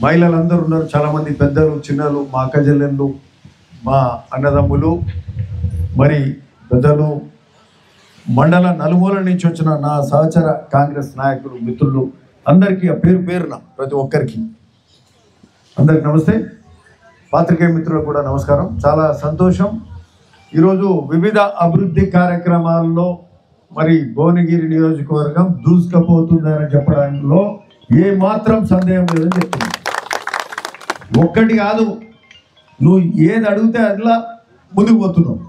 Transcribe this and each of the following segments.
మహిళలందరూ ఉన్నారు, చాలామంది పెద్దలు చిన్నలు, మా అక్క చెల్లెళ్ళు, మా అన్నదమ్ములు, మరి పెద్దలు, మండల నలుమూల నుంచి వచ్చిన నా సహచర కాంగ్రెస్ నాయకులు, మిత్రులు అందరికీ పేరు పేరున ప్రతి ఒక్కరికి అందరికి నమస్తే. పాత్రికేయ మిత్రులకు కూడా నమస్కారం. చాలా సంతోషం. ఈరోజు వివిధ అభివృద్ధి కార్యక్రమాల్లో మరి భువనగిరి నియోజకవర్గం దూసుకుపోతుందని చెప్పడంలో ఏ మాత్రం సందేహం లేదని చెప్తున్నాను. ఒక్కటి కాదు, నువ్వు ఏది అడిగితే అట్లా ముందుకు పోతున్నావు.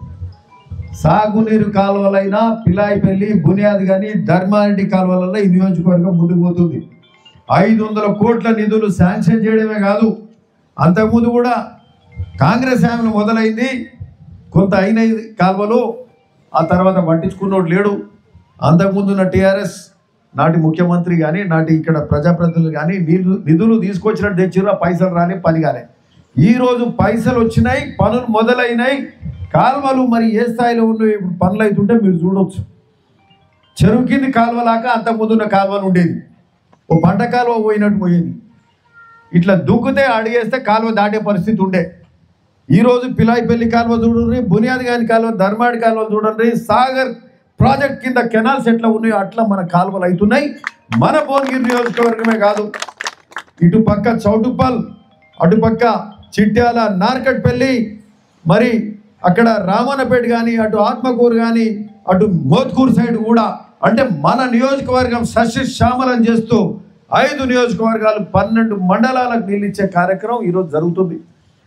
సాగునీరు కాలువలైనా పిలాయిపల్లి, బునియాది కానీ ధర్మారెడ్డి కాలువలలో ఈ నియోజకవర్గం ముందుకు పోతుంది. 500 కోట్ల నిధులు శాంక్షన్ చేయడమే కాదు, అంతకుముందు కూడా కాంగ్రెస్ హామీలు మొదలైంది, కొంత అయిన కాలువలు, ఆ తర్వాత పట్టించుకున్నోడు లేడు. అంతకుముందు ఉన్న టీఆర్ఎస్ నాటి ముఖ్యమంత్రి కానీ నాటి ఇక్కడ ప్రజాప్రతినిధులు కానీ నిధులు తీసుకొచ్చినట్టు తెచ్చిర్రు, పైసలు రాని పని కానీ. ఈరోజు పైసలు వచ్చినాయి, పనులు మొదలైనాయి, కాలువలు మరి ఏ స్థాయిలో ఉన్నాయి ఇప్పుడు పనులు అవుతుంటే మీరు చూడవచ్చు. చెరువు కింది కాలువలాక అంతకుముందు ఉన్న కాలువలు ఉండేది, ఓ పంట కాలువ పోయినట్టు పోయేది. ఇట్లా దుక్కితే అడిగేస్తే కాలువ దాటే పరిస్థితి ఉండే. ఈరోజు పిలాయిపల్లి కాలువ చూడండి, బునియాది గాని కాలువ, ధర్మాడి కాలువ చూడండి, సాగర్ ప్రాజెక్ట్ కింద కెనాల్స్ ఎట్లా ఉన్నాయో అట్లా మన కాలువలు అవుతున్నాయి. మన భువనగిరి నియోజకవర్గమే కాదు, ఇటు పక్క చౌటుప్పల్, అటుపక్క చిట్యాల, నార్కట్పల్లి, మరి అక్కడ రామన్నపేట కానీ, అటు ఆత్మకూరు కానీ, అటు మోత్కూరు సైడ్ కూడా, అంటే మన నియోజకవర్గం సస్యశ్యామలం చేస్తూ 5 నియోజకవర్గాలు 12 మండలాలకు నీళ్ళు ఇచ్చే కార్యక్రమం ఈరోజు జరుగుతుంది.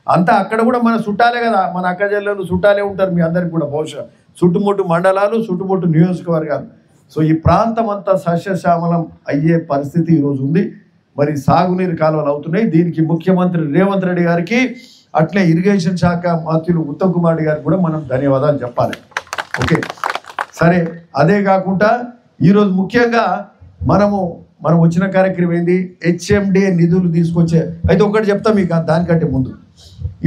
అంతా అక్కడ కూడా మన చుట్టాలే కదా, మన అక్క చెల్లెలు చుట్టాలే ఉంటారు మీ అందరికి కూడా, బహుశా చుట్టుముట్టు మండలాలు, చుట్టుముట్టు నియోజకవర్గాలు. సో ఈ ప్రాంతం అంతా సస్యశ్యామలం అయ్యే పరిస్థితి ఈరోజు ఉంది. మరి సాగునీరు కాలువలు అవుతున్నాయి. దీనికి ముఖ్యమంత్రి రేవంత్ రెడ్డి గారికి, అట్లే ఇరిగేషన్ శాఖ మంత్రులు ఉత్తమ్ కుమార్ రెడ్డి గారికి కూడా మనం ధన్యవాదాలు చెప్పాలి. ఓకే, సరే. అదే కాకుండా ఈరోజు ముఖ్యంగా మనం వచ్చిన కార్యక్రమం ఏంది, హెచ్ఎండిఏ నిధులు తీసుకొచ్చే. అయితే ఒకటి చెప్తా మీకు, దానికంటే ముందు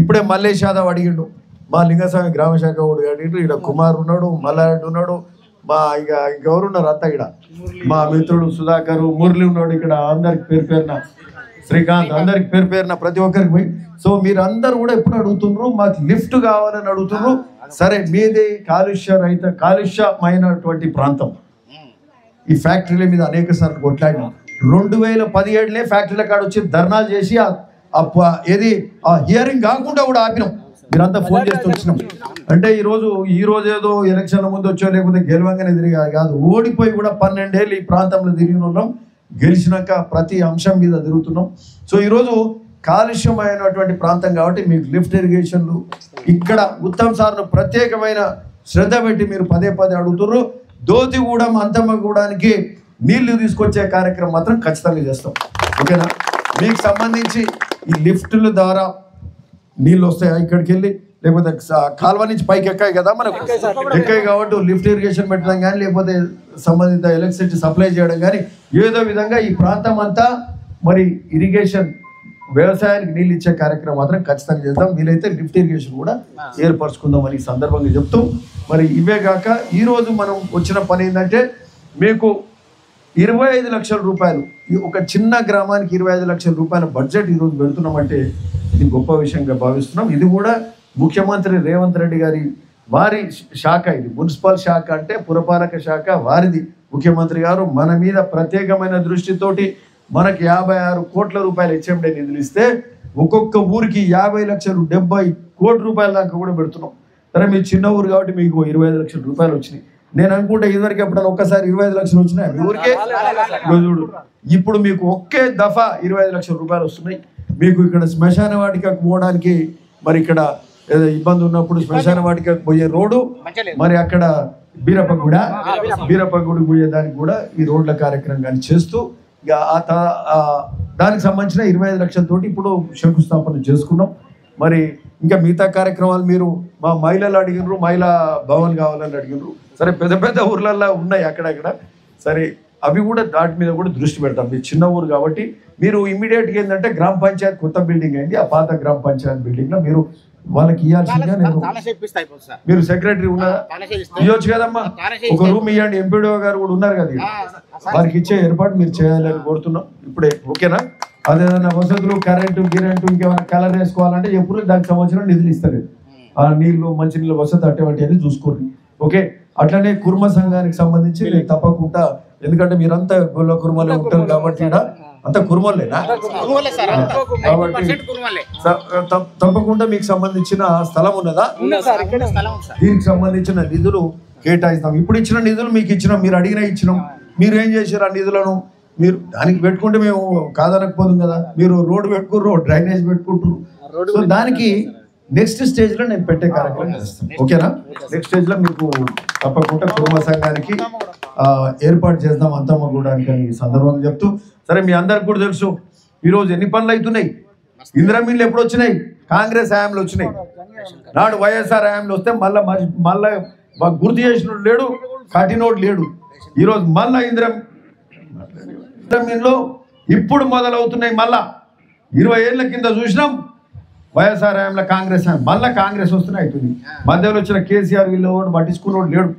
ఇప్పుడే మల్లేష్ యాదవ్ అడిగిండు, మా లింగస్వామి గ్రామ శాఖ కూడా అడిగిండు, ఇక్కడ కుమార్ ఉన్నాడు, మల్లారెడ్డి ఉన్నాడు, మా ఇక ఇంకెవరున్నారు అంతా, ఇక్కడ మా మిత్రుడు సుధాకర్, మురళి ఉన్నాడు, ఇక్కడ అందరికి పేరు పేరున, శ్రీకాంత్, అందరికి పేరు పేరున ప్రతి ఒక్కరికి పోయి. సో మీరు అందరు కూడా ఎప్పుడు అడుగుతున్నారు, మాకు లిఫ్ట్ కావాలని అడుగుతున్నారు. సరే, మీది కాలుష్యమైనటువంటి ప్రాంతం. ఈ ఫ్యాక్టరీల మీద అనేక సార్లు కొట్లాడినాం. 2017 ఫ్యాక్టరీల కాడ వచ్చి ధర్నాలు చేసి ఏది హియరింగ్ కాకుండా కూడా ఆపినాం. మీరంతా ఫోన్ చేస్తూ వచ్చినాం. అంటే ఈరోజు ఏదో ఎలక్షన్ల ముందు వచ్చో లేకపోతే గెలవంగానే తిరిగా కాదు, ఓడిపోయి కూడా 12 ఏళ్ళు ఈ ప్రాంతంలో తిరిగి ఉన్నాం. గెలిచినాక ప్రతి అంశం మీద తిరుగుతున్నాం. సో ఈరోజు కాలుష్యమైనటువంటి ప్రాంతం కాబట్టి మీకు లిఫ్ట్ ఇరిగేషన్లు ఇక్కడ ఉత్తమ్ సార్ను ప్రత్యేకమైన శ్రద్ధ పెట్టి మీరు పదే అడుగుతున్నారు. దోతిగూడెం, అంతమ్మగూడానికి నీళ్లు తీసుకొచ్చే కార్యక్రమం మాత్రం ఖచ్చితంగా చేస్తాం. ఓకేనా? మీకు సంబంధించి ఈ లిఫ్టుల ద్వారా నీళ్ళు వస్తాయి ఇక్కడికి వెళ్ళి, లేకపోతే కాలువ నుంచి పైకి ఎక్కాయి కదా, మనకు ఎక్కాయి కాబట్టి లిఫ్ట్ ఇరిగేషన్ పెట్టడం కానీ, లేకపోతే సంబంధిత ఎలక్ట్రిసిటీ సప్లై చేయడం కానీ, ఏదో విధంగా ఈ ప్రాంతం అంతా మరి ఇరిగేషన్ వ్యవసాయానికి నీళ్ళు ఇచ్చే కార్యక్రమం మాత్రం ఖచ్చితంగా చేద్దాం. వీలైతే లిఫ్ట్ ఇరిగేషన్ కూడా ఏర్పరచుకుందాం అని ఈ సందర్భంగా చెప్తూ, మరి ఇవే కాక ఈరోజు మనం వచ్చిన పని ఏంటంటే, మీకు 25 లక్షల రూపాయలు, ఒక చిన్న గ్రామానికి 25 లక్షల రూపాయల బడ్జెట్ ఈరోజు పెడుతున్నామంటే ఇది గొప్ప విషయంగా భావిస్తున్నాం. ఇది కూడా ముఖ్యమంత్రి రేవంత్ రెడ్డి గారి వారి శాఖ, ఇది మున్సిపల్ శాఖ అంటే పురపాలక శాఖ వారిది. ముఖ్యమంత్రి గారు మన మీద ప్రత్యేకమైన దృష్టితోటి మనకి 56 కోట్ల రూపాయలు హెచ్ఎండి నిధులు ఇస్తే, ఒక్కొక్క ఊరికి 50 లక్షలు 70 కోట్ల రూపాయల దాకా కూడా పెడుతున్నాం. సరే, మీరు చిన్న ఊరు కాబట్టి మీకు 25 లక్షల రూపాయలు వచ్చినాయి. నేను అనుకుంటే ఇదివరకు ఎప్పుడైనా ఒక్కసారి 25 లక్షలు వచ్చినాయి మీ ఊరికే. చూడు, ఇప్పుడు మీకు ఒకే దఫా 25 లక్షల రూపాయలు వస్తున్నాయి. మీకు ఇక్కడ శ్మశాన వాటికకు పోవడానికి, మరి ఇక్కడ ఏదో ఇబ్బంది ఉన్నప్పుడు శ్మశాన వాటికకు పోయే రోడ్డు, మరి అక్కడ బీరప్పగూడికి పోయేదానికి కూడా ఈ రోడ్ల కార్యక్రమం కానీ చేస్తూ, ఇక దానికి సంబంధించిన 25 లక్షలతోటి ఇప్పుడు శంకుస్థాపన చేసుకున్నాం. మరి ఇంకా మిగతా కార్యక్రమాలు మీరు మా మహిళలు అడిగినారు, మహిళా భవన్ కావాలని అడిగినారు. సరే, పెద్ద ఊర్లలో ఉన్నాయి అక్కడక్కడ. సరే, అవి కూడా దాటి మీద కూడా దృష్టి పెడతాం. మీరు చిన్న ఊరు కాబట్టి మీరు ఇమ్మీడియట్గా ఏంటంటే గ్రామ పంచాయతీ కొత్త బిల్డింగ్ అయింది, ఆ పాత గ్రామ పంచాయతీ బిల్డింగ్లో మీరు వాళ్ళకి ఇవ్వాల్సిందిగా నేను మీరు సెక్రటరీ ఉన్నారా ఇవ్వచ్చు కదమ్మా ఒక రూమ్ ఇవ్వండి ఎంపీడీఓ గారు కూడా ఉన్నారు కదా వారికి ఇచ్చే ఏర్పాటు మీరు చేయాలని కోరుతున్నాం ఇప్పుడే ఓకేనా అదేదన్నా వసతులు కరెంటు గిరెంటు ఇంకేమైనా కలర్ వేసుకోవాలంటే ఎప్పుడు దానికి సంవత్సరం నిధులు ఇస్తారు ఆ నీళ్లు మంచినీళ్ళు వసతి అటువంటివన్నీ చూసుకోండి ఓకే అట్లనే కుర్మ సంఘానికి సంబంధించి నేను తప్పకుండా ఎందుకంటే మీరంతా గొల్ల కుర్మలో ఉంటారు కాబట్టి అంత కుర్మలేనా తప్పకుండా మీకు సంబంధించిన స్థలం ఉన్నదా దీనికి సంబంధించిన నిధులు కేటాయిస్తాం ఇప్పుడు ఇచ్చిన నిధులు మీకు ఇచ్చినాం మీరు అడిగిన ఇచ్చినాం మీరు ఏం చేశారు ఆ నిధులను మీరు దానికి పెట్టుకుంటే మేము కాదనకపోదు కదా మీరు రోడ్డు పెట్టుకుర్రు డ్రైనేజ్ పెట్టుకుంటారు సో దానికి నెక్స్ట్ స్టేజ్ లో నేను పెట్టే కార్యక్రమం చేస్తాను ఓకేనా నెక్స్ట్ స్టేజ్ లో మీకు తప్పకుండా కుటుంబ సంఘానికి ఏర్పాటు చేద్దాం అంతమ్మ గూడానికి అని సందర్భంగా చెప్తూ సరే మీ అందరికి కూడా తెలుసు ఈరోజు ఎన్ని పనులు అవుతున్నాయి ఇందిరా మిల్లు ఎప్పుడు వచ్చినాయి కాంగ్రెస్ హయాంలో వచ్చినాయి నాడు వైఎస్ఆర్ హయాంలో వస్తే మళ్ళా గుర్తు చేసినోడు లేడు కట్టినోడు లేడు ఈరోజు మళ్ళా ఇందిరా మిల్లు ఇప్పుడు మొదలవుతున్నాయి మళ్ళా 20 ఏళ్ల కింద చూసినాం వైఎస్ఆర్ హయాంలో కాంగ్రెస్ మళ్ళీ కాంగ్రెస్ వస్తూనే అవుతుంది మధ్యలో వచ్చిన కేసీఆర్ వీళ్ళు పట్టించుకున్నోడు లేడు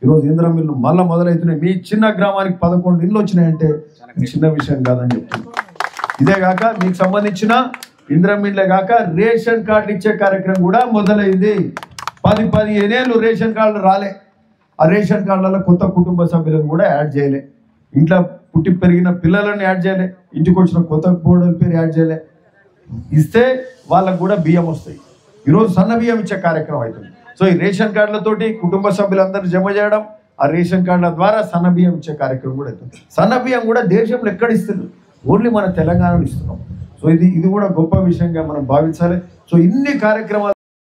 ఈరోజు ఇందిరా మిల్లు మళ్ళీ మొదలవుతున్నాయి మీ చిన్న గ్రామానికి 11 ఇళ్ళు వచ్చినాయంటే చిన్న విషయం కాదని చెప్తున్నాను ఇదే కాక మీకు సంబంధించిన ఇందిరా మిల్లే కాక రేషన్ కార్డులు ఇచ్చే కార్యక్రమం కూడా మొదలైంది 10-15 ఏళ్ళు రేషన్ కార్డులు రాలే ఆ రేషన్ కార్డులలో కొత్త కుటుంబ సభ్యులను కూడా యాడ్ చేయలే ఇంట్లో పుట్టి పెరిగిన పిల్లలను యాడ్ చేయలే ఇంటికి వచ్చిన కొత్త కోడల పేరు యాడ్ చేయలే ఇస్తే వాళ్ళకు కూడా బియ్యం వస్తాయి ఈరోజు సన్న బియ్యం ఇచ్చే కార్యక్రమం అవుతుంది సో ఈ రేషన్ కార్డులతోటి కుటుంబ సభ్యులందరూ జమ చేయడం ఆ రేషన్ కార్డుల ద్వారా సన్న బియ్యం ఇచ్చే కార్యక్రమం కూడా అవుతుంది సన్న బియ్యం కూడా దేశంలో ఎక్కడ ఇస్తుంది ఓన్లీ మన తెలంగాణలో ఇస్తున్నాం సో ఇది కూడా గొప్ప విషయంగా మనం భావించాలి సో ఇన్ని కార్యక్రమాలు